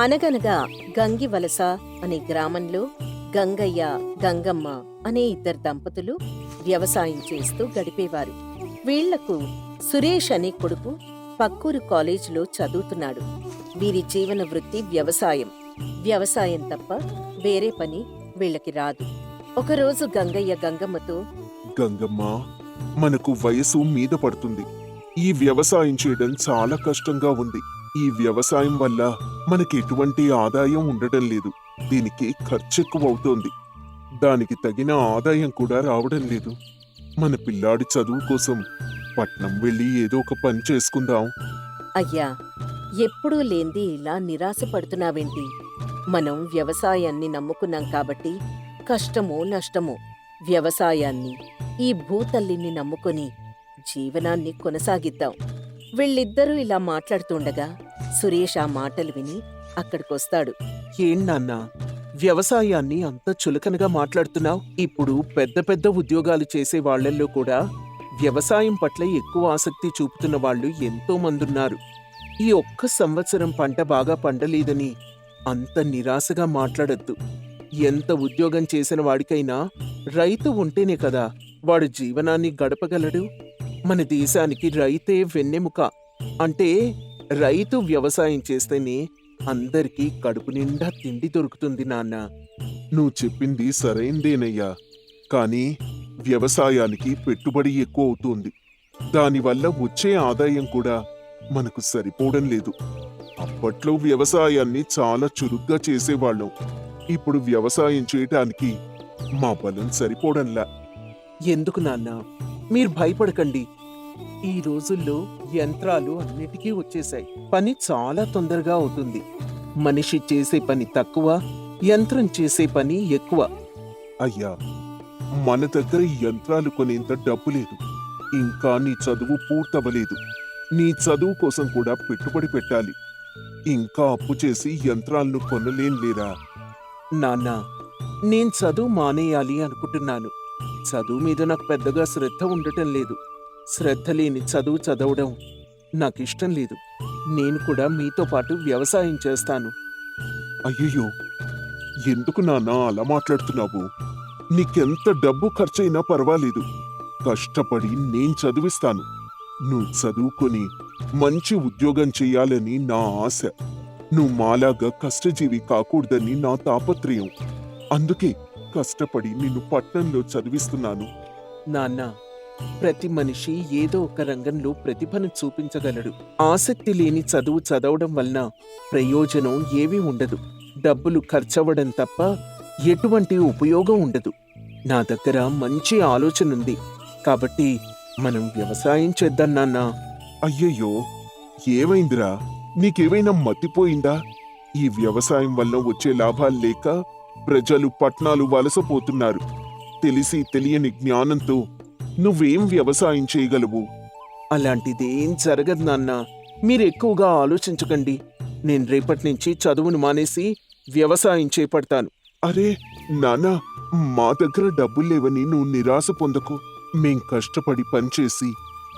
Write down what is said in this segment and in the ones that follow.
అనగనగా గంగివలస అనే గ్రామంలో గంగయ్య, గంగమ్మ అనే ఇద్దరు దంపతులు వ్యవసాయం చేస్తూ గడిపేవారు. వీళ్లకు సురేష్ అనే కొడుకు పక్కూరు కాలేజీలో చదువుతున్నాడు. వీరి జీవన వృత్తి వ్యవసాయం. వ్యవసాయం తప్ప వేరే పని వీళ్ళకి రాదు. ఒకరోజు గంగయ్య గంగమ్మతో, గంగమ్మ, మనకు వయసు మీద పడుతుంది. ఈ వ్యవసాయం చేయడం చాలా కష్టంగా ఉంది. ఈ వ్యవసాయం వల్ల మనకి ఎటువంటి ఆదాయం ఉండటం లేదు. దీనికి ఖర్చెక్కువ అవుతోంది. దానికి తగిన ఆదాయం కూడా రావడం లేదు. మన పిల్లాడి చదువు కోసం పట్నం వెళ్ళి ఏదో ఒక పని చేసుకుందాం. అయ్యా, ఎప్పుడూ లేంది ఇలా నిరాశపడుతున్నావేంటి? మనం వ్యవసాయాన్ని నమ్ముకున్నాం కాబట్టి కష్టమో నష్టమో వ్యవసాయాన్ని, ఈ భూతల్లిని నమ్ముకొని జీవనాన్ని కొనసాగిద్దాం. వీళ్ళిద్దరూ ఇలా మాట్లాడుతుండగా సురేష్ ఆ మాటలు విని అక్కడికొస్తాడు. ఏం నాన్నా, వ్యవసాయాన్ని అంత చులకనగా మాట్లాడుతున్నావు? ఇప్పుడు పెద్ద పెద్ద ఉద్యోగాలు చేసే వాళ్లల్లో కూడా వ్యవసాయం పట్ల ఎక్కువ ఆసక్తి చూపుతున్న వాళ్ళు ఎంతో మందున్నారు. ఈ ఒక్క సంవత్సరం పంట బాగా పండలేదని అంత నిరాశగా మాట్లాడొద్దు. ఎంత ఉద్యోగం చేసిన వాడికైనా రైతు ఉంటేనే కదా వాడు జీవనాన్ని గడపగలడు. మన దేశానికి రైతే వెన్నెముక. అంటే రైతు వ్యవసాయం చేస్తేనే అందరికీ కడుపు నిండా తిండి దొరుకుతుంది నాన్న. నువ్వు చెప్పింది సరైందేనయ్యా, కానీ వ్యవసాయానికి పెట్టుబడి ఎక్కువ అవుతుంది. దానివల్ల వచ్చే ఆదాయం కూడా మనకు సరిపోవడం లేదు. అప్పట్లో వ్యవసాయాన్ని చాలా చురుగ్గా చేసేవాళ్ళం. ఇప్పుడు వ్యవసాయం చేయటానికి మా బలం సరిపోవడంలా. ఎందుకు నాన్న, మీరు భయపడకండి. ఈ రోజుల్లో యంత్రాలు అన్నిటికీ వచ్చేశాయి. పని చాలా తొందరగా అవుతుంది. మనిషి చేసే పని తక్కువ, యంత్రం చేసే పని ఎక్కువ. అయ్యా, మన దగ్గర యంత్రాలు కొనేంత డబ్బు లేదు. ఇంకా నీ చదువు పూర్తవలేదు. నీ చదువు కోసం కూడా పెట్టుబడి పెట్టాలి. ఇంకా అప్పు చేసి యంత్రాలను కొనలేంలేరా? నాన్న, నేను చదువు మానేయాలి అనుకుంటున్నాను. చదువు మీద నాకు పెద్దగా శ్రద్ధ ఉండటం లేదు. శ్రద్ధ లేని చదువు చదవడం నాకిష్టం లేదు. నేను కూడా మీతో పాటు వ్యవసాయం చేస్తాను. అయ్యయ్యో, ఎందుకు నాన్నా అలా మాట్లాడుతున్నావు? నీకెంత డబ్బు ఖర్చయినా పర్వాలేదు. కష్టపడి నేను చదివిస్తాను. నువ్వు చదువుకొని మంచి ఉద్యోగం చెయ్యాలని నా ఆశ. నువ్వు మాలాగా కష్టజీవి కాకూడదని నా తాపత్రయం. అందుకే కష్టపడి నిన్ను పట్నంలో చదివిస్తున్నాను. నాన్న, ప్రతి మనిషి ఏదో ఒక రంగంలో ప్రతిభను చూపించగలడు. ఆసక్తి లేని చదువు చదవడం వలన ప్రయోజనం ఏమీ ఉండదు. డబ్బులు ఖర్చవడం తప్ప ఎటువంటి ఉపయోగం ఉండదు. నా దగ్గర మంచి ఆలోచన ఉంది. కాబట్టి మనం వ్యవసాయం చేద్దాం నాన్న. అయ్యయ్యో, ఏమైందిరా? నీకేమైనా మతిపోయిందా? ఈ వ్యవసాయం వల్ల వచ్చే లాభాలు లేక ప్రజలు పట్నాలు వలసపోతున్నారు. తెలిసి తెలియని జ్ఞానంతో నువ్వేం వ్యవసాయం చేయగలవు? అలాంటిదేం జరగదు నాన్న. మీరెక్కువగా ఆలోచించకండి. నేను రేపటి నుంచి చదువును మానేసి వ్యవసాయం చేపడతాను. అరే నాన్నా, మా దగ్గర డబ్బులు లేవని నువ్వు నిరాశ పొందకు. మేం కష్టపడి పనిచేసి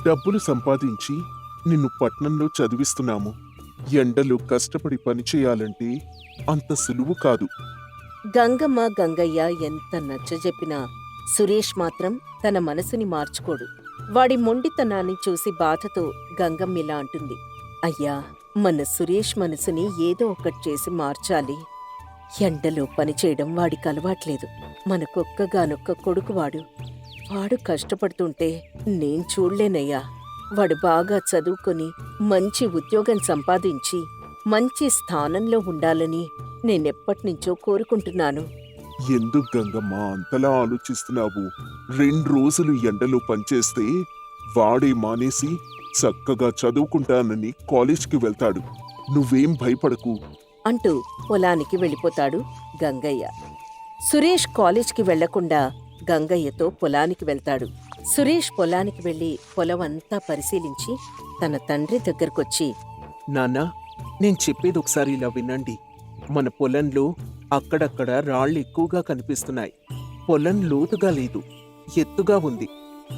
డబ్బులు సంపాదించి నిన్ను పట్నంలో చదివిస్తున్నాము. ఎండలో కష్టపడి పనిచేయాలంటే అంత సులువు కాదు. గంగమ్మ, గంగయ్య ఎంత నచ్చజెప్పినా సురేష్ మాత్రం తన మనసుని మార్చుకోడు. వాడి మొండితనాన్ని చూసి బాధతో గంగమ్మిలా అంటుంది. అయ్యా, మన సురేష్ మనసుని ఏదో ఒకటి చేసి మార్చాలి. ఎండలో పనిచేయడం వాడికి అలవాట్లేదు. మనకొక్కగానొక్క కొడుకు వాడు. వాడు కష్టపడుతుంటే నేను చూడలేనయ్యా. వాడు బాగా చదువుకొని మంచి ఉద్యోగం సంపాదించి మంచి స్థానంలో ఉండాలని నేనెప్పటినుంచో కోరుకుంటున్నాను. ఎందుకు గంగమ్మ అంతలా ఆలోచిస్తున్నావు? 2 రోజులు ఎండలో పనిచేస్తే వాడే మానేసి చక్కగా చదువుకుంటానని కాలేజ్కి వెళ్తాడు. నువ్వేం భయపడకు అంటూ పొలానికి వెళ్ళిపోతాడు గంగయ్య. సురేష్ కాలేజ్కి వెళ్లకుండా గంగయ్యతో పొలానికి వెళ్తాడు. సురేష్ పొలానికి వెళ్లి పొలం అంతా పరిశీలించి తన తండ్రి దగ్గరకొచ్చి, నాన్నా, నేను చెప్పేది ఒకసారి ఇలా వినండి. మన పొలంలో అక్కడక్కడ రాళ్ళు ఎక్కువగా కనిపిస్తున్నాయి. పొలం లోతుగా లేదు, ఎత్తుగా ఉంది.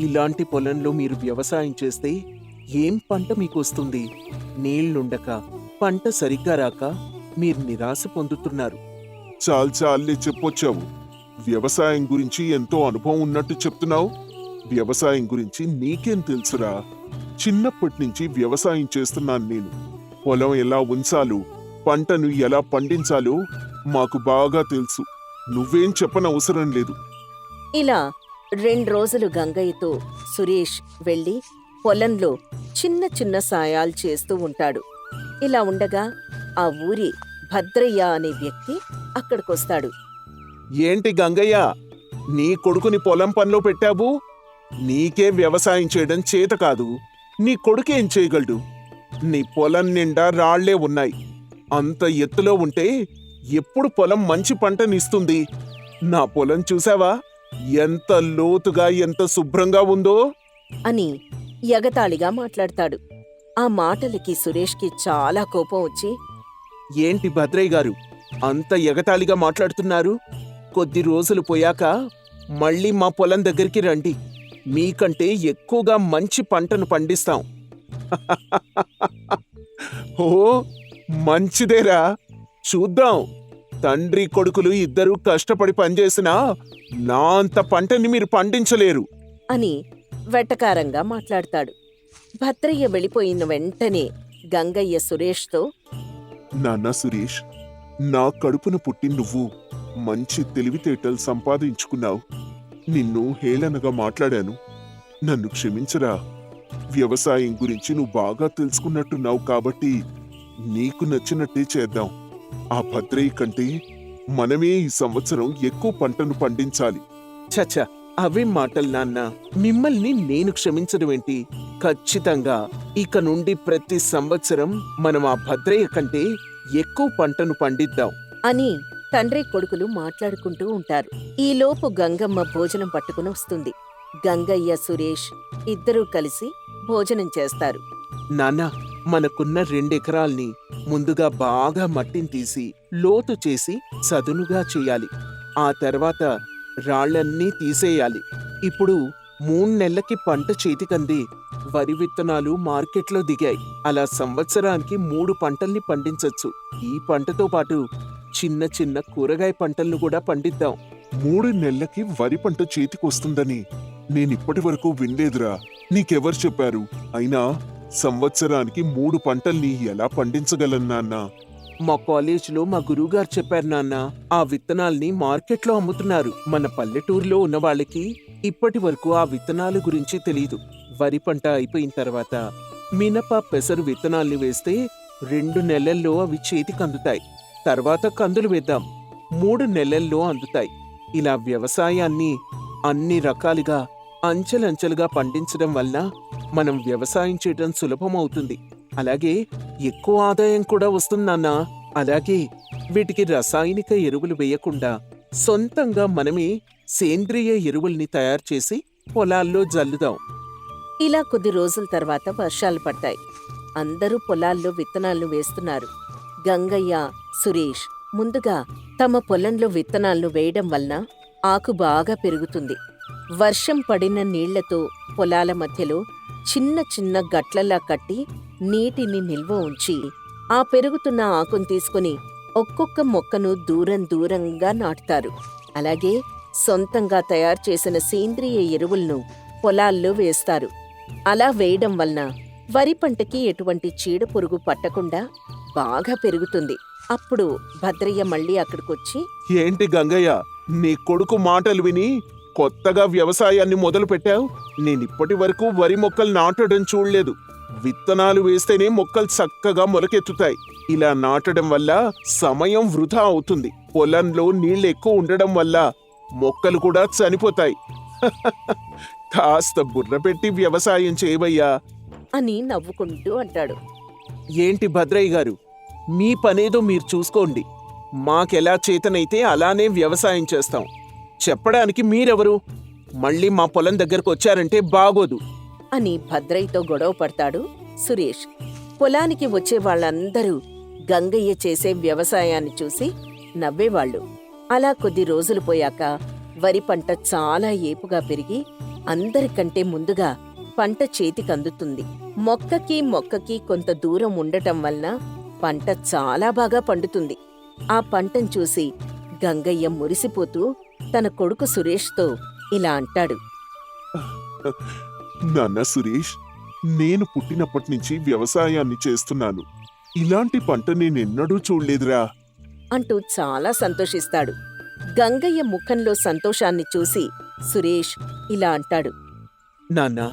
ఇలాంటి పొలంలో మీరు వ్యవసాయం చేస్తే ఏం పంట మీకు వస్తుంది? నీళ్లుండక, పంట సరిగ్గా రాక మీరు నిరాశ పొందుతున్నారు. చాలే చెప్పొచ్చావు. వ్యవసాయం గురించి ఎంతో అనుభవం ఉన్నట్టు చెప్తున్నావు. వ్యవసాయం గురించి నీకేం తెలుసురా? చిన్నప్పటి నుంచి వ్యవసాయం చేస్తున్నాను నేను. పొలం ఎలా ఉంచాలో, పంటను ఎలా పండించాలో మాకు బాగా తెలుసు. నువ్వేం చెప్పనవసరం లేదు. ఇలా 2 రోజులు గంగయ్యతో సురేష్ వెళ్ళి పొలంలో చిన్న చిన్న సాయాలు చేస్తూ ఉంటాడు. ఇలా ఉండగా ఆ ఊరి భద్రయ్య అనే వ్యక్తి అక్కడికొస్తాడు. ఏంటి గంగయ్య, నీ కొడుకుని పొలం పనిలో పెట్టావు? నీకే వ్యవసాయం చేయడం చేత కాదు. నీ కొడుకేం చేయగలడు? నీ పొలం నిండా రాళ్లే ఉన్నాయి. అంత ఎత్తులో ఉంటే ఎప్పుడు పొలం మంచి పంటనిస్తుంది? నా పొలం చూసావా? ఎంత లోతుగా, ఎంత శుభ్రంగా ఉందో అని ఎగతాళిగా మాట్లాడతాడు. ఆ మాటలకి సురేష్కి చాలా కోపం వచ్చి, ఏంటి భద్రయ్య గారు అంత ఎగతాళిగా మాట్లాడుతున్నారు? కొద్ది రోజులు పోయాక మళ్ళీ మా పొలం దగ్గరికి రండి. మీకంటే ఎక్కువగా మంచి పంటను పండిస్తాం. ఓ, మంచిదేరా, చూద్దాం. తండ్రి కొడుకులు ఇద్దరూ కష్టపడి పనిచేసినా నా అంత పంటని మీరు పండించలేరు అని వెటకారంగా మాట్లాడతాడు. భద్రయ్య వెళ్ళిపోయిన వెంటనే గంగయ్య సురేష్తో, నాన్న సురేష్, నా కడుపున పుట్టి నువ్వు మంచి తెలివితేటలు సంపాదించుకున్నావు. నిన్ను హేళనగా మాట్లాడాను. నన్ను క్షమించరా. వ్యవసాయం గురించి నువ్వు బాగా తెలుసుకున్నట్టున్నావు కాబట్టి నీకు నచ్చినట్టే చేద్దాం. ఆ భద్రయ్య కంటే మనమే ఈ సంవత్సరం ఎక్కువ పంటను పండించాలి. చచ్చ, అవే మాటలు నాన్న. మిమ్మల్ని నేను క్షమించడమేంటి? ఖచ్చితంగా ఇక నుండి ప్రతి సంవత్సరం మనం ఆ భద్రయ్య కంటే ఎక్కువ పంటను పండిద్దాం అని తండ్రి కొడుకులు మాట్లాడుకుంటూ ఉంటారు. ఈలోపు గంగమ్మ భోజనం పట్టుకుని వస్తుంది. గంగయ్య సురేష్ ఇద్దరూ కలిసి భోజనం చేస్తారు. నాన్న, మనకున్న 2 ఎకరాల్ని ముందుగా బాగా మట్టిని తీసి లోతు చేసి చదునుగా చేయాలి. ఆ తర్వాత రాళ్లన్నీ తీసేయాలి. ఇప్పుడు 3 నెలలకి పంట చేతికంది. వరి విత్తనాలు మార్కెట్లో దిగాయి. అలా సంవత్సరానికి 3 పంటల్ని పండించొచ్చు. ఈ పంటతో పాటు చిన్న చిన్న కూరగాయ పంటలను కూడా పండిద్దాం. 3 నెలలకి వరి పంట చేతికొస్తుందని నేనిప్పటి వరకు వినలేదురా. నీకెవరు చెప్పారు? అయినా సంవత్సరానికి 3 పంటల్ని ఎలా పండించగలను నాన్నా? మా కాలేజీలో మా గురువుగారు చెప్పారు నాన్న. ఆ విత్తనాల్ని మార్కెట్లో అమ్ముతున్నారు. మన పల్లెటూరులో ఉన్న వాళ్ళకి ఇప్పటి వరకు ఆ విత్తనాల గురించి తెలీదు. వరి పంట అయిపోయిన తర్వాత మినప, పెసరు విత్తనాల్ని వేస్తే 2 నెలల్లో అవి చేతికి అందుతాయి. తర్వాత కందులు వేద్దాం, 3 నెలల్లో అందుతాయి. ఇలా వ్యవసాయాన్ని అన్ని రకాలుగా అంచెలంచెలుగా పండించడం వల్ల మనం వ్యవసాయం చేయడం సులభమవుతుంది. అలాగే ఎక్కువ ఆదాయం కూడా వస్తుందన్నా. అలాగే వీటికి రసాయనిక ఎరువులు వేయకుండా సొంతంగా మనమే సేంద్రియ ఎరువుల్ని తయారు చేసి పొలాల్లో జల్లుదాం. ఇలా కొద్ది రోజుల తర్వాత వర్షాలు పడతాయి. అందరూ పొలాల్లో విత్తనాలను వేస్తున్నారు. గంగయ్య, సురేష్ ముందుగా తమ పొలంలో విత్తనాలను వేయడం వలన ఆకు బాగా పెరుగుతుంది. వర్షం పడిన నీళ్లతో పొలాల మధ్యలో చిన్న చిన్న గట్లలా కట్టి నీటిని నిల్వ ఉంచి ఆ పెరుగుతున్న ఆకును తీసుకుని ఒక్కొక్క మొక్కను దూరంగా నాటుతారు. అలాగే సొంతంగా తయారు చేసిన సేంద్రియ ఎరువులను పొలాల్లో వేస్తారు. అలా వేయడం వలన వరి పంటకి ఎటువంటి చీడ పురుగు పట్టకుండా బాగా పెరుగుతుంది. అప్పుడు భద్రయ్య మళ్ళీ అక్కడికొచ్చి, ఏంటి గంగయ్య, నీ కొడుకు మాటలు విని కొత్తగా వ్యవసాయాన్ని మొదలు పెట్టావు? నేనిప్పటి వరకు వరి మొక్కలు నాటడం చూడలేదు. విత్తనాలు వేస్తేనే మొక్కలు చక్కగా మొలకెత్తుతాయి. ఇలా నాటడం వల్ల సమయం వృధా అవుతుంది. పొలంలో నీళ్లు ఎక్కువ ఉండడం వల్ల మొక్కలు కూడా చనిపోతాయి. కాస్త బుర్ర పెట్టి వ్యవసాయం చేయవయ్యా అని నవ్వుకుంటూ అంటాడు. ఏంటి భద్రయ్య గారు, మీ పనేదో మీరు చూసుకోండి. మాకెలా చేతనైతే అలానే వ్యవసాయం చేస్తాం. చెప్పడానికి మీరెవరు? మళ్ళీ మా పొలం దగ్గరకు వచ్చారంటే బాగోదు అని భద్రయ్యతో గొడవ పడతాడు సురేష్. పొలానికి వచ్చే వాళ్ళందరూ గంగయ్య చేసే వ్యవసాయాన్ని చూసి నవ్వేవాళ్లు. అలా కొద్ది రోజులు పోయాక వరి పంట చాలా ఏపుగా పెరిగి అందరికంటే ముందుగా పంట చేతికందుతుంది. మొక్కకి కొంత దూరం ఉండటం వలన పంట చాలా బాగా పండుతుంది. ఆ పంటను చూసి గంగయ్య మురిసిపోతూ తన కొడుకు సురేష్తో ఇలా అంటాడు. నాన్న సురేష్, నేను పుట్టినప్పటి నుంచి వ్యవసాయాన్ని చేస్తున్నాను. ఇలాంటి పంట నేనెన్నడూ చూడలేదురా. అంటూ చాలా సంతోషిస్తాడు. గంగయ్య ముఖంలో సంతోషాన్ని చూసి సురేష్ ఇలా అంటాడు. నాన్నా,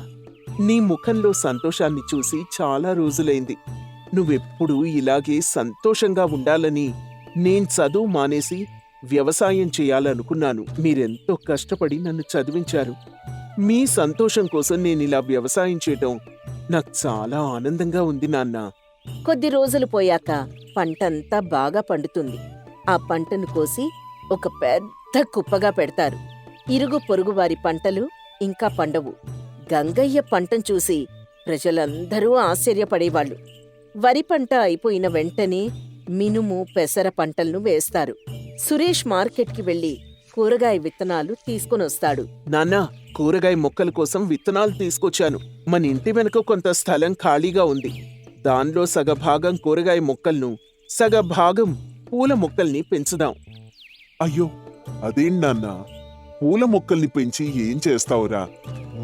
నీ ముఖంలో సంతోషాన్ని చూసి చాలా రోజులైంది. నువ్వెప్పుడూ ఇలాగే సంతోషంగా ఉండాలని నేను చదువు మానేసి వ్యవసాయం చేయాలనుకున్నాను. మీరెంతో కష్టపడి నన్ను చదివించారు. మీ సంతోషం కోసం నేనిలా వ్యవసాయం చేయటం నాకు చాలా ఆనందంగా ఉంది నాన్నా. కొద్ది రోజులు పోయాక పంటంతా బాగా పండుతుంది. ఆ పంటను కోసి ఒక పెద్ద కుప్పగా పెడతారు. ఇరుగు పొరుగు వారి పంటలు ఇంకా పండవు. గంగయ్య పంటను చూసి ప్రజలందరూ ఆశ్చర్యపడేవాళ్లు. వరి పంట అయిపోయిన వెంటనే మినుము, పెసర పంటలను వేస్తారు. సురేష్ మార్కెట్కి వెళ్లి కూరగాయ విత్తనాలు తీసుకొనొస్తాడు. నాన్నా, కూరగాయ మొక్కల కోసం విత్తనాలు తీసుకొచ్చాను. మన ఇంటి వెనుక కొంత స్థలం ఖాళీగా ఉంది. దానిలో సగభాగం కూరగాయ మొక్కలను, సగభాగం పూల మొక్కల్ని పెంచుదాం. అయ్యో, అదేం నాన్నా, పూల మొక్కల్ని పెంచి ఏం చేస్తావురా?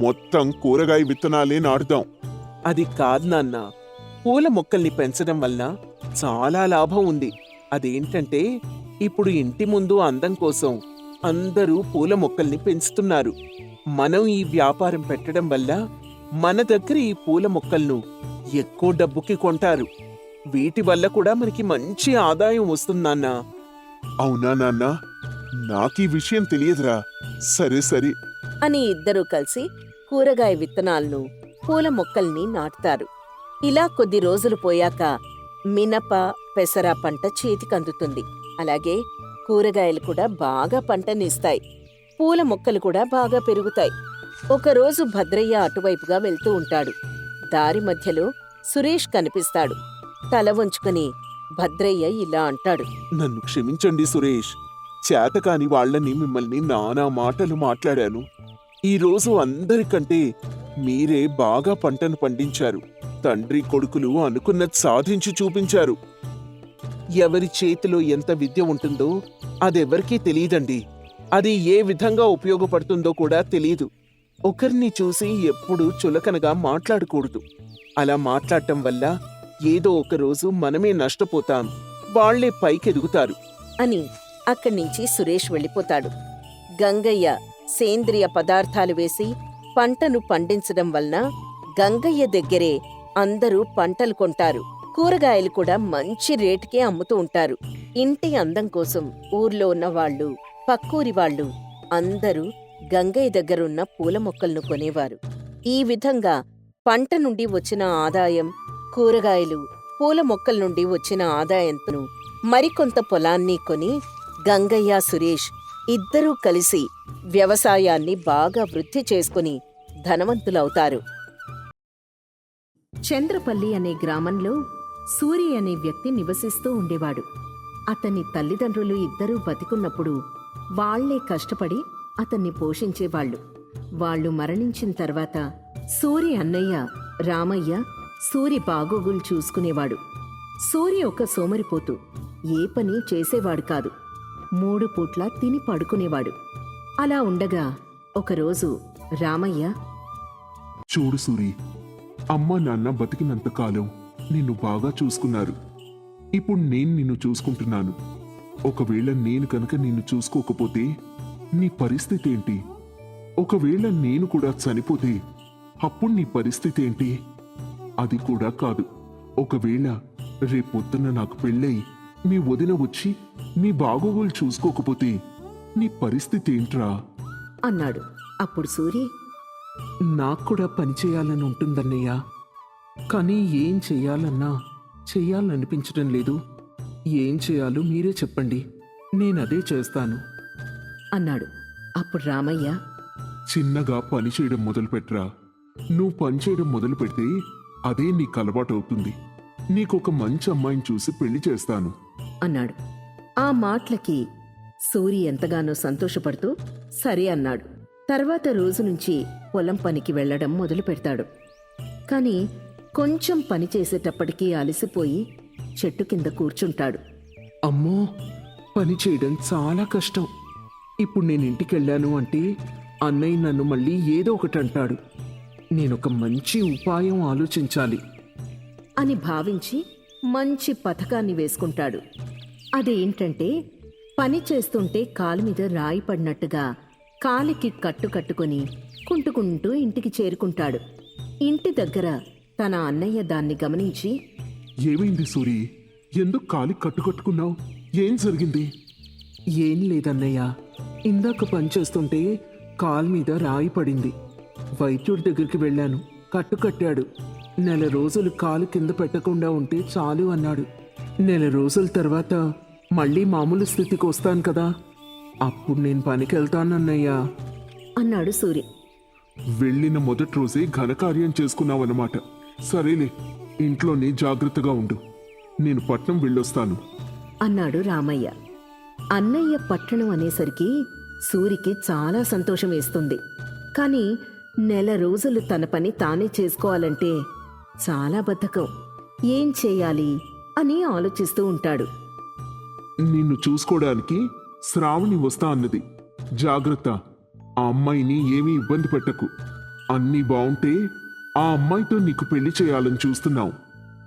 మొత్తం కూరగాయ విత్తనాలే నాటుదాం. అది కాదు నాన్నా, పూల మొక్కల్ని పెంచడం వల్ల చాలా లాభం ఉంది. అదేంటంటే ఇప్పుడు ఇంటి ముందు అందం కోసం అందరూ పూల మొక్కల్ని పెంచుతున్నారు. మనం ఈ వ్యాపారం పెట్టడం వల్ల మన దగ్గర ఈ పూల మొక్కలను ఎక్కువ డబ్బుకి కొంటారు. వీటి వల్ల కూడా మనకి మంచి ఆదాయం వస్తుందన్నా. అవునా నాన్నా? నాకీ విషయం తెలియదురా. సరే సరే అని ఇద్దరూ కలిసి కూరగాయ విత్తనాలను, పూల మొక్కల్ని నాటుతారు. ఇలా కొద్ది రోజులు పోయాక మినప, పెసర పంట చేతికందుతుంది. అలాగే కూరగాయలు కూడా బాగా పంటనిస్తాయి. పూల మొక్కలు కూడా బాగా పెరుగుతాయి. ఒకరోజు భద్రయ్య అటువైపుగా వెళ్తూ ఉంటాడు. దారి మధ్యలో సురేష్ కనిపిస్తాడు. తల వంచుకుని భద్రయ్య ఇలా అంటాడు. నన్ను క్షమించండి సురేష్. చేతకాని వాళ్ళని మిమ్మల్ని నానా మాటలు మాట్లాడాను. ఈరోజు అందరికంటే మీరే బాగా పంటను పండించారు. తండ్రి కొడుకులు అనుకున్నది సాధించి చూపించారు. ఎవరి చేతిలో ఎంత విద్య ఉంటుందో అదెవరికీ తెలియదండి. అది ఏ విధంగా ఉపయోగపడుతుందో కూడా తెలీదు. ఒకరిని చూసి ఎప్పుడూ చులకనగా మాట్లాడకూడదు. అలా మాట్లాడటం వల్ల ఏదో ఒకరోజు మనమే నష్టపోతాం, వాళ్లే పైకెదుగుతారు అని అక్కడ్నించి సురేష్ వెళ్ళిపోతాడు. గంగయ్య సేంద్రియ పదార్థాలు వేసి పంటను పండించడం వలన గంగయ్య దగ్గరే అందరూ పంటలు కొంటారు. కూరగాయలు కూడా మంచి రేటుకే అమ్ముతూ ఉంటారు. ఇంటి అందం కోసం ఊర్లో ఉన్న వాళ్ళు, పక్కూరి వాళ్ళు అందరూ గంగయ్య దగ్గరున్న పూల మొక్కలను కొనేవారు. ఈ విధంగా పంట నుండి వచ్చిన ఆదాయం, కూరగాయలు, పూల మొక్కల నుండి వచ్చిన ఆదాయంతో మరికొంత పొలాన్ని కొని గంగయ్య, సురేష్ ఇద్దరూ కలిసి వ్యవసాయాన్ని బాగా వృద్ధి చేసుకుని ధనవంతులవుతారు. చంద్రపల్లి అనే గ్రామంలో సూరి అనే వ్యక్తి నివసిస్తూ ఉండేవాడు. అతని తల్లిదండ్రులు ఇద్దరూ బతికున్నప్పుడు వాళ్లే కష్టపడి అతన్ని పోషించేవాళ్లు. వాళ్లు మరణించిన తర్వాత సూరి అన్నయ్య రామయ్య సూరి బాగోగులు చూసుకునేవాడు. సూరి ఒక సోమరిపోతు, ఏ పని చేసేవాడు కాదు. 3 పూట్ల తిని పడుకునేవాడు. అలా ఉండగా ఒకరోజు రామయ్య, చూడు సూరి, అమ్మ నాన్న బతికినంతకాలం నిన్ను బాగా చూసుకున్నారు. ఇప్పుడు నేను నిన్ను చూసుకుంటున్నాను. ఒకవేళ నేను కనుక నిన్ను చూసుకోకపోతే నీ పరిస్థితి ఏంటి? ఒకవేళ నేను కూడా చనిపోతే అప్పుడు నీ పరిస్థితి ఏంటి? అది కూడా కాదు, ఒకవేళ రేపొద్దున నాకు పెళ్ళై మీ వదిన వచ్చి నీ బాగోగులు చూసుకోకపోతే నీ పరిస్థితి ఏంట్రా అన్నాడు. అప్పుడు సూరి, నాకు కూడా పని చేయాలని ఉంటుందన్నయ్యా, కానీ ఏం చెయ్యాలన్నా చెయ్యాలనిపించడం లేదు. ఏం చేయాలో మీరే చెప్పండి, నేనదే చేస్తాను అన్నాడు. అప్పుడు రామయ్య, చిన్నగా పని చేయడం మొదలుపెట్రా. నువ్వు పని చేయడం మొదలు పెడితే అదే నీకు అలవాటు అవుతుంది. నీకొక మంచి అమ్మాయిని చూసి పెళ్లి చేస్తాను అన్నాడు. ఆ మాటలకి సూరి ఎంతగానో సంతోషపడుతూ సరే అన్నాడు. తర్వాత రోజు నుంచి పొలం పనికి వెళ్లడం మొదలు పెడతాడు. కాని కొంచెం పని చేసేటప్పటికీ అలసిపోయి చెట్టు కింద కూర్చుంటాడు. అమ్మో, పని చేయడం చాలా కష్టం. ఇప్పుడు నేను ఇంటికెళ్ళాను అంటే అన్నయ్య నన్ను మళ్ళీ ఏదో ఒకటి అంటాడు. నేనొక మంచి ఉపాయం ఆలోచించాలి. అని భావించి మంచి పథకాన్ని వేసుకుంటాడు. అదేంటంటే, పని చేస్తుంటే కాలు మీద రాయి పడినట్టుగా కాలికి కట్టు కట్టుకొని కుంటుకుంటూ ఇంటికి చేరుకుంటాడు. ఇంటి దగ్గర తన అన్నయ్య దాన్ని గమనించి, ఏమైంది సూరి? ఎందుకు కాలి కట్టుకట్టుకున్నావు? ఏం జరిగింది? ఏం లేదన్నయ్య, ఇందాక పని చేస్తుంటే కాలు మీద రాయి పడింది. వైద్యుడి దగ్గరికి వెళ్ళాను, కట్టు కట్టాడు. నెల రోజులు కాలు కింద పెట్టకుండా ఉంటే చాలు అన్నాడు. నెల రోజుల తర్వాత మళ్ళీ మామూలు స్థితికి వస్తాను కదా, అప్పుడు నేను పనికి వెళ్తానన్నయ్యా అన్నాడు సూరి. వెళ్ళిన మొదటి రోజే ఘనకార్యం చేసుకున్నావన్నమాట. సరేలే, ఇంట్లోనే జాగ్రత్తగా ఉండు. నేను పట్నం వెళ్ళొస్తాను అన్నాడు రామయ్య. అన్నయ్య పట్టణం అనేసరికి సూరికి చాలా సంతోషం వేస్తుంది. కాని నెల రోజులు తన పని తానే చేసుకోవాలంటే చాలా బద్ధకం. ఏం చేయాలి అని ఆలోచిస్తూ ఉంటాడు. నిన్ను చూసుకోవడానికి శ్రావణి వస్తా అన్నది. జాగ్రత్త, ఆ అమ్మాయిని ఏమీ ఇబ్బంది పెట్టకు. అన్నీ బావుంటే ఆ అమ్మాయితో నీకు పెళ్లి చేయాలని చూస్తున్నావు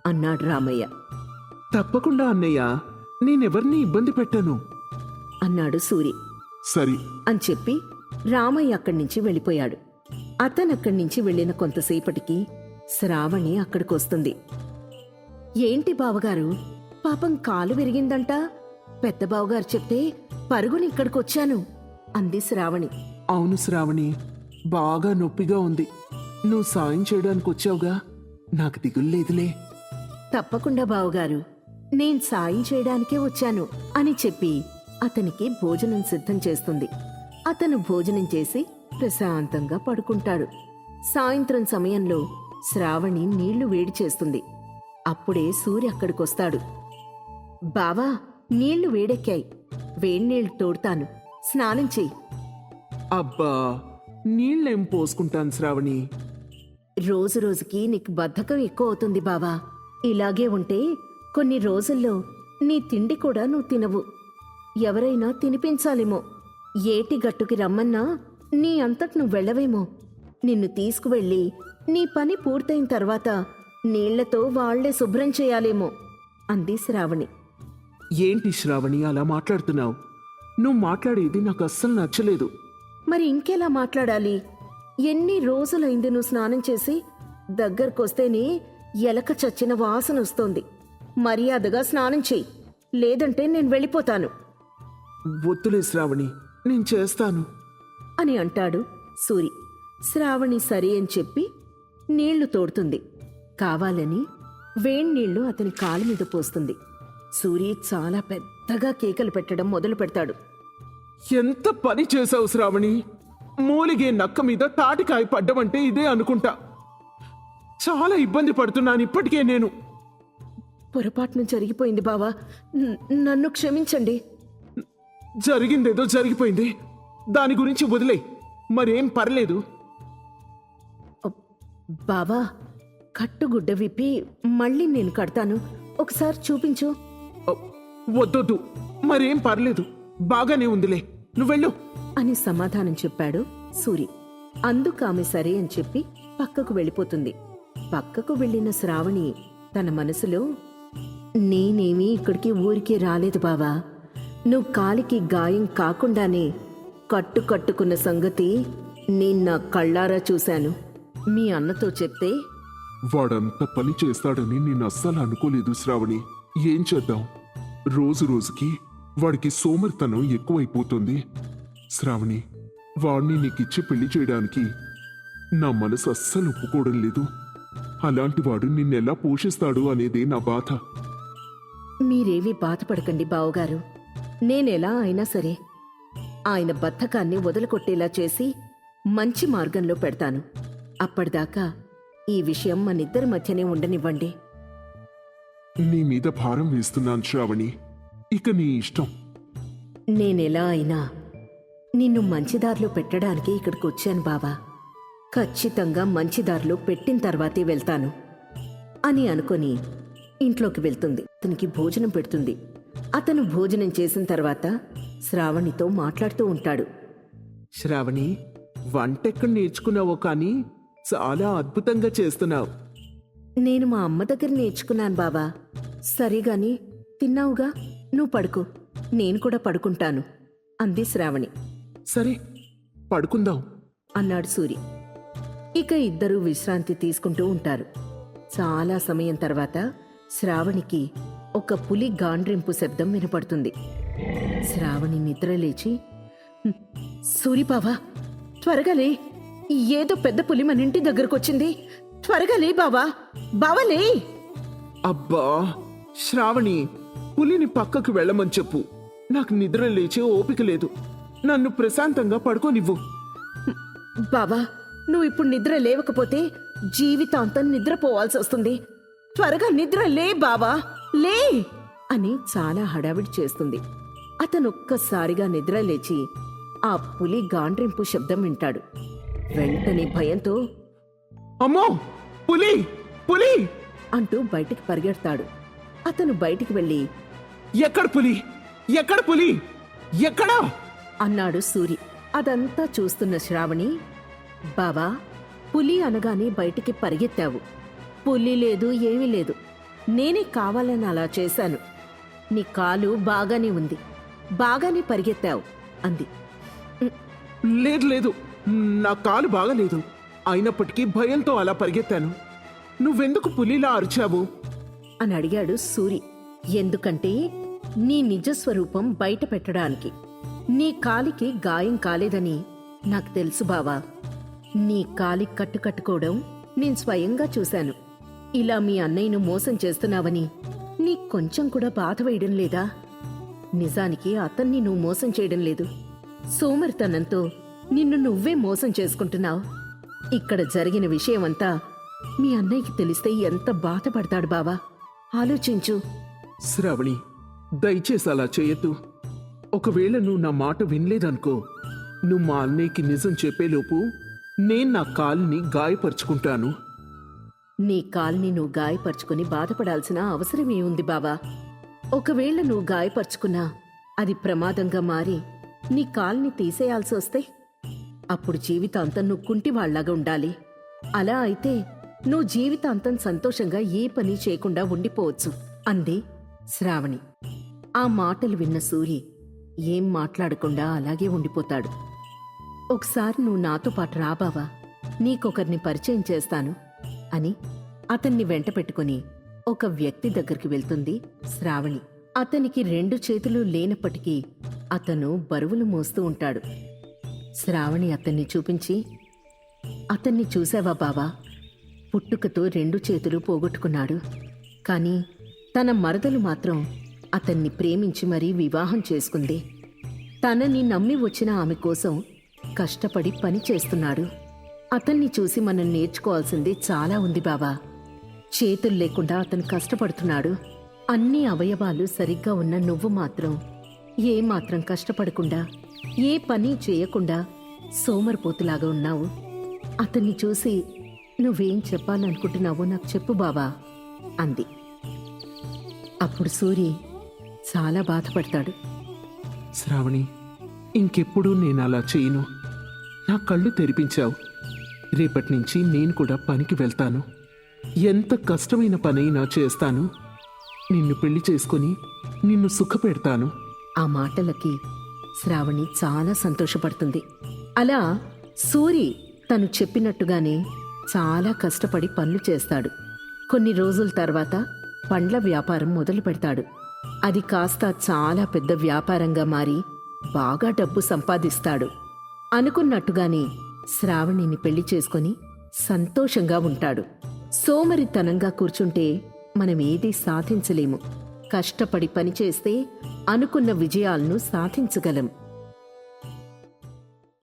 అన్నాడు రామయ్య. తప్పకుండా అన్నయ్య, నేనెవరిని ఇబ్బంది పెట్టను అన్నాడు సూరి. సరి. అని చెప్పి రామయ్య అక్కడి నుంచి వెళ్ళిపోయాడు. అతనక్కడి నుంచి వెళ్ళిన కొంతసేపటికి శ్రావణి అక్కడికొస్తుంది. ఏంటి బావగారు, పాపం కాలు విరిగిందంట, పెద్ద బావగారు చెప్తే పరుగుని ఇక్కడికొచ్చాను అంది శ్రావణి. అవును శ్రావణి, బాగా నొప్పిగా ఉంది. నువ్వు సాయం చేయడానికి వచ్చావుగా, నాకు దిగుల్లేదులే. తప్పకుండా బావగారు, నేను సాయం చేయడానికే వచ్చాను అని చెప్పి అతనికి భోజనం సిద్ధం చేస్తుంది. అతను భోజనం చేసి ప్రశాంతంగా పడుకుంటాడు. సాయంత్రం సమయంలో శ్రావణి నీళ్లు వేడి చేస్తుంది. అప్పుడే సూర్య అక్కడికొస్తాడు. బావా, నీళ్లు వేడెక్కాయి, వేడినీళ్లు తోడుతాను, స్నానం చెయ్యి. అబ్బా, నీళ్ళేం పోసుకుంటాను శ్రావణి. రోజు రోజుకి నీకు బద్ధకం ఎక్కువ అవుతుంది బావా. ఇలాగే ఉంటే కొన్ని రోజుల్లో నీ తిండి కూడా నువ్వు తినవు. ఎవరైనా తినిపించాలేమో. ఏటి గట్టుకి రమ్మన్నా నీ అంతట నువ్వు వెళ్ళవేమో. నిన్ను తీసుకువెళ్ళి నీ పని పూర్తయిన తర్వాత నీళ్లతో వాళ్లే శుభ్రం చేయాలేమో అంది శ్రావణి. ఏంటి శ్రావణి అలా మాట్లాడుతున్నావు? నువ్వు మాట్లాడేది నాకు అస్సలు నచ్చలేదు. మరి ఇంకెలా మాట్లాడాలి? ఎన్ని రోజులైంది నువ్వు స్నానం చేసి? దగ్గరకొస్తేనే ఎలక చచ్చిన వాసన వస్తోంది. మర్యాదగా స్నానం చెయ్యి, లేదంటే నేను వెళ్ళిపోతాను వద్దులే శ్రావణి, నేను చేస్తాను అని అంటాడు సూరి. శ్రావణి సరే అని చెప్పి నీళ్లు తోడుతుంది. కావాలని వేణ్నీళ్లు అతని కాలు మీద పోస్తుంది. సూరి చాలా పెద్దగా కేకలు పెట్టడం మొదలు పెడతాడు. ఎంత పని చేసావు శ్రావణి! మూలిగే నక్క మీద తాటికాయ పడ్డమంటే ఇదే అనుకుంటా. చాలా ఇబ్బంది పడుతున్నాను ఇప్పటికే నేను. పొరపాటున జరిగిపోయింది బావా, నన్ను క్షమించండి. జరిగిందేదో జరిగిపోయింది, దాని గురించి వదిలే, మరేం పర్లేదు. బావా, కట్టుగుడ్డ విప్పి మళ్ళీ నేను కడతాను, ఒకసారి చూపించు. వద్దొద్దు, మరేం పర్లేదు, బాగానే ఉందిలే, నువ్వెళ్ళు అని సమాధానం చెప్పాడు సూరి. అందుకు ఆమె సరే అని చెప్పి పక్కకు వెళ్ళిపోతుంది. పక్కకు వెళ్ళిన శ్రావణి తన మనసులో, నేనేమీ ఇక్కడికి ఊరికే రాలేదు బావా. నువ్వు కాలికి గాయం కాకుండానే కట్టుకున్న సంగతి నేను నా కళ్ళారా చూశాను. మీ అన్నతో చెప్తే వాడంత పని చేస్తాడని నేను అస్సలు అనుకోలేదు శ్రావణి. ఏం చేద్దాం, రోజు రోజుకి వాడికి సోమరితనం ఎక్కువైపోతుంది. శ్రావణి, వాణ్ణి నీకిచ్చి పెళ్లి చేయడానికి నా మనసు అస్సలు ఒప్పుకోవడం లేదు. అలాంటి వాడు నిన్నెలా పోషిస్తాడు అనేదే నా బాధ. మీరేవీ బాధపడకండి బావగారు. నేనెలా అయినా సరే ఆయన బద్ధకాన్ని వదిలికొట్టేలా చేసి మంచి మార్గంలో పెడతాను. అప్పటిదాకా ఈ విషయం మనిద్దరి మధ్యనే ఉండనివ్వండి. నీ మీద భారం వేస్తున్నాను శ్రావణి, ఇక నీ ఇష్టం. నేనెలా అయినా నిన్ను మంచిదారిలో పెట్టడానికి ఇక్కడికి వచ్చాను బావా. ఖచ్చితంగా మంచిదారిలో పెట్టిన తర్వాతే వెళ్తాను అని అనుకొని ఇంట్లోకి వెళ్తుంది. అతనికి భోజనం పెడుతుంది. అతను భోజనం చేసిన తర్వాత శ్రావణితో మాట్లాడుతూ ఉంటాడు. శ్రావణి, వంటెక్కడ నేర్చుకున్నావో కానీ చాలా అద్భుతంగా చేస్తున్నావు. నేను మా అమ్మ దగ్గర నేర్చుకున్నాను బావా. సరేగాని తిన్నావుగా, నువ్వు పడుకో, నేను కూడా పడుకుంటాను అంది శ్రావణి. సరే, పడుకుందాం అన్నాడు సూరి. ఇక ఇద్దరూ విశ్రాంతి తీసుకుంటూ ఉంటారు. చాలా సమయం తర్వాత శ్రావణికి ఒక పులి గాండ్రింపు శబ్దం వినపడుతుంది. శ్రావణి నిద్రలేచి, సూరిబావా త్వరగా లే, ఏదో పెద్ద పులి మన ఇంటి దగ్గరకొచ్చింది, త్వరగా లే బావా, బావలే. అబ్బా శ్రావణి, పులిని పక్కకు వెళ్ళమని చెప్పు. నాకు నిద్ర లేచే ఓపిక లేదు. నన్ను ప్రశాంతంగా పడుకోనివ్వు. బావా, నువ్వు ఇప్పుడు నిద్ర లేవకపోతే జీవితాంతం నిద్రపోవాల్సి వస్తుంది. త్వరగా నిద్ర లే బావా, లే అని చాలా హడావిడి చేస్తుంది. అతనొక్కసారిగా నిద్ర లేచి ఆ పులి గాండ్రింపు శబ్దం వింటాడు. వెంటనే భయంతో అమ్మో, పులి పులి అంటూ బయటికి పరిగెడతాడు. అతను బయటికి వెళ్ళి, ఎక్కడ పులి, ఎక్కడ పులి, ఎక్కడా అన్నాడు సూరి. అదంతా చూస్తున్న శ్రావణి, బావా పులి అనగానే బయటికి పరిగెత్తావు. పులి లేదు, ఏమీ లేదు, నేనే కావాలని అలా చేశాను. నీ కాలు బాగానే ఉంది, బాగానే పరిగెత్తావు అంది. లేదు లేదు, నా కాలు బాగలేదు. అయినప్పటికీ భయంతో అలా పరిగెత్తాను. నువ్వెందుకు పులిలా అరిచావు అని అడిగాడు సూరి. ఎందుకంటే నీ నిజస్వరూపం బయట పెట్టడానికి. నీ కాలికి గాయం కాలేదని నాకు తెలుసు బావా. నీ కాలి కట్టుకోవడం నేను స్వయంగా చూశాను. ఇలా మీ అన్నయ్యను మోసం చేస్తున్నావని నీకు కొంచెం కూడా బాధ వేయడం లేదా? నిజానికి అతన్ని నువ్వు మోసం చేయడం లేదు, సోమరితనంతో నిన్ను నువ్వే మోసం చేసుకుంటున్నావు. ఇక్కడ జరిగిన విషయమంతా మీ అన్నయ్యకి తెలిస్తే ఎంత బాధపడతాడు బావా, ఆలోచించు. శ్రావణి, దయచేసి అలా చేయొద్దు. ఒకవేళ నువ్వు నా మాట వినలేదనుకో, నువ్వు మా అన్నయ్యకి నిజం చెప్పేలోపు నేను నా కాలుని గాయపరుచుకుంటాను. నీ కాల్ని నువ్వు గాయపరుచుకుని బాధపడాల్సిన అవసరమే ఉంది బావా. ఒకవేళ నువ్వు గాయపరుచుకున్నా అది ప్రమాదంగా మారి నీ కాల్ని తీసేయాల్సి వస్తే అప్పుడు జీవితాంతం నువ్వు కుంటివాళ్లాగా ఉండాలి. అలా అయితే నువ్వు జీవితాంతం సంతోషంగా ఏ పని చేయకుండా ఉండిపోవచ్చు అంది శ్రావణి. ఆ మాటలు విన్న సూరి ఏం మాట్లాడకుండా అలాగే ఉండిపోతాడు. ఒకసారి నువ్వు నాతో పాటు రాబావా, నీకొకరిని పరిచయం చేస్తాను అని అతన్ని వెంట పెట్టుకుని ఒక వ్యక్తి దగ్గరికి వెళ్తుంది శ్రావణి. అతనికి 2 చేతులు లేనప్పటికీ అతను బరువులు మోస్తూ ఉంటాడు. శ్రావణి అతన్ని చూపించి, అతన్ని చూసావా బావా, పుట్టుకతో 2 చేతులు పోగొట్టుకున్నాడు. కాని తన మరదలు మాత్రం అతన్ని ప్రేమించి మరీ వివాహం చేసుకుంది. తనని నమ్మి వచ్చిన ఆమె కోసం కష్టపడి పని చేస్తున్నాడు. అతన్ని చూసి మనం నేర్చుకోవాల్సింది చాలా ఉంది బావా. చేతులు లేకుండా అతను కష్టపడుతున్నాడు. అన్ని అవయవాలు సరిగ్గా ఉన్న నువ్వు మాత్రం ఏమాత్రం కష్టపడకుండా ఏ పని చేయకుండా సోమరిపోతులాగా ఉన్నావు. అతన్ని చూసి నువ్వేం చెప్పాలనుకుంటున్నావో నాకు చెప్పు బావా అంది. అప్పుడు సూరి చాలా బాధపడతాడు. శ్రావణి, ఇంకెప్పుడు నేను అలా చేయను. నా కళ్ళు తెరిపించావు. రేపటి నుంచి నేను కూడా పనికి వెళ్తాను. ఎంత కష్టమైన పనైనా చేస్తాను. నిన్ను పెళ్లి చేసుకుని నిన్ను సుఖపెడతాను. ఆ మాటలకి శ్రావణి చాలా సంతోషపడుతుంది. అలా సూరి తను చెప్పినట్టుగానే చాలా కష్టపడి పనులు చేస్తాడు. కొన్ని రోజుల తర్వాత పండ్ల వ్యాపారం మొదలు పెడతాడు. అది కాస్త చాలా పెద్ద వ్యాపారంగా మారి బాగా డబ్బు సంపాదిస్తాడు. అనుకున్నట్టుగానే శ్రావణిని పెళ్లి చేసుకుని సంతోషంగా ఉంటాడు. సోమరితనంగా కూర్చుంటే మనం ఏదీ సాధించలేము. కష్టపడి పనిచేస్తే అనుకున్న విజయాలను సాధించగలం.